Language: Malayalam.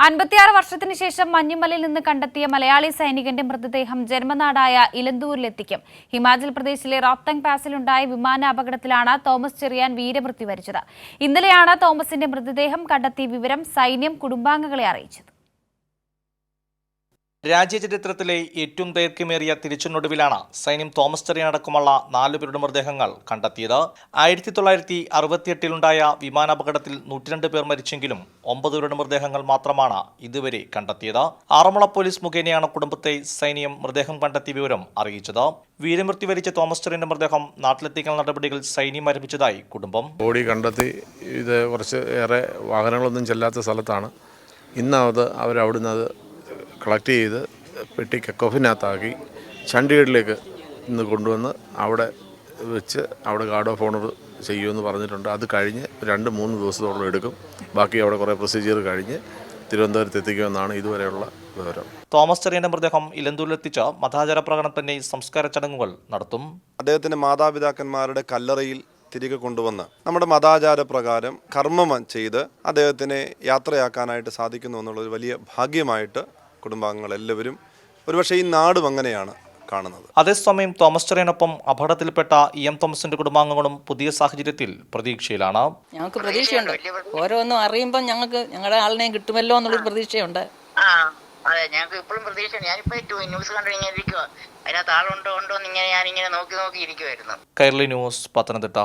56 വർഷത്തിന് ശേഷം മഞ്ഞുമലയിൽ നിന്ന് കണ്ടെത്തിയ മലയാളി സൈനികന്റെ മൃതദേഹം ജന്മനാടായ ഇലന്തൂരിലെത്തിക്കും. ഹിമാചൽ പ്രദേശിലെ റോത്തങ് പാസിലുണ്ടായ വിമാന അപകടത്തിലാണ് തോമസ് ചെറിയാൻ വീരമൃത്യു വരിച്ചത്. ഇന്നലെയാണ് തോമസിന്റെ മൃതദേഹം കണ്ടെത്തിയ വിവരം സൈന്യം കുടുംബാംഗങ്ങളെ അറിയിച്ചത്. രാജ്യചരിത്രത്തിലെ ഏറ്റവും ദൈർഘ്യമേറിയ തിരിച്ചുനൊടുവിലാണ് സൈന്യം തോമസ് ചെറിയാൻ അടക്കമുള്ള 4 പേരുടെ മൃതദേഹങ്ങൾ കണ്ടെത്തിയത്. 1968-ലുണ്ടായ വിമാനാപകടത്തിൽ 102 പേർ മരിച്ചെങ്കിലും 9 പേരുടെ മൃതദേഹങ്ങൾ മാത്രമാണ് ഇതുവരെ കണ്ടെത്തിയത്. ആറന്മുള പോലീസ് മുഖേനയാണ് കുടുംബത്തെ സൈന്യം മൃതദേഹം കണ്ടെത്തിയ വിവരം അറിയിച്ചത്. വീരമൃത്യു വരിച്ച തോമസ് ചെറിയാന്റെ മൃതദേഹം നാട്ടിലെത്തിക്കാൻ നടപടികൾ സൈന്യം ആരംഭിച്ചതായി കുടുംബം. ബോഡി കണ്ടെത്തി. ഇത് കുറച്ച് ഏറെ വാഹനങ്ങളൊന്നും ചെല്ലാത്ത സ്ഥലത്താണ്. ഇന്നത് അവരവിടുന്ന് അത് കളക്ട് ചെയ്ത് പെട്ടി കക്കോഫിനകത്താക്കി ചണ്ഡീഗഡിലേക്ക് ഇന്ന് കൊണ്ടുവന്ന് അവിടെ വെച്ച് അവിടെ ഗാർഡ് ഓഫ് ഓണർ ചെയ്യുമെന്ന് പറഞ്ഞിട്ടുണ്ട്. അത് കഴിഞ്ഞ് 2-3 ദിവസത്തോളം എടുക്കും. ബാക്കി അവിടെ കുറേ പ്രൊസീജിയർ കഴിഞ്ഞ് തിരുവനന്തപുരത്ത് എത്തിക്കുമെന്നാണ് ഇതുവരെയുള്ള വിവരം. തോമസ് ചെറിയാന്റെ മൃതദേഹം ഇലന്തൂരിലെത്തിച്ച മതാചാര പ്രകാരം തന്നെ സംസ്കാര ചടങ്ങുകൾ നടത്തും. അദ്ദേഹത്തിന്റെ മാതാപിതാക്കന്മാരുടെ കല്ലറയിൽ തിരികെ കൊണ്ടുവന്ന് നമ്മുടെ മതാചാര പ്രകാരം കർമ്മം ചെയ്ത് അദ്ദേഹത്തിനെ യാത്രയാക്കാനായിട്ട് സാധിക്കുന്നു എന്നുള്ളൊരു വലിയ ഭാഗ്യമായിട്ട് കുടുംബാംഗങ്ങൾ എല്ലാവരും, ഒരുപക്ഷെ ഈ നാടും അങ്ങനെയാണ് കാണുന്നത്. അതേസമയം തോമസ് ചെറിയാനൊപ്പം അപകടത്തിൽപ്പെട്ട EM തോമസിന്റെ കുടുംബാംഗങ്ങളും പുതിയ സാഹചര്യത്തിൽ പ്രതീക്ഷയിലാണ്. ഞങ്ങൾക്ക് പ്രതീക്ഷയുണ്ട്. ഓരോന്നും അറിയുമ്പോൾ ഞങ്ങളുടെ ആളിനെയും കിട്ടുമല്ലോ എന്നുള്ളൊരു പ്രതീക്ഷയുണ്ട്. അതെ, ഞങ്ങൾക്ക് ഇപ്പോഴും പ്രതീക്ഷ. ഞാനിപ്പോ ന്യൂസ് കണ്ടു ഇങ്ങനെ ഇരിക്കുക, അതിനകത്ത് ആളുണ്ടോ എന്ന് ഞാനിങ്ങനെ നോക്കി ഇരിക്കുവായിരുന്നു. കൈരളി ന്യൂസ്, പത്തനംതിട്ട.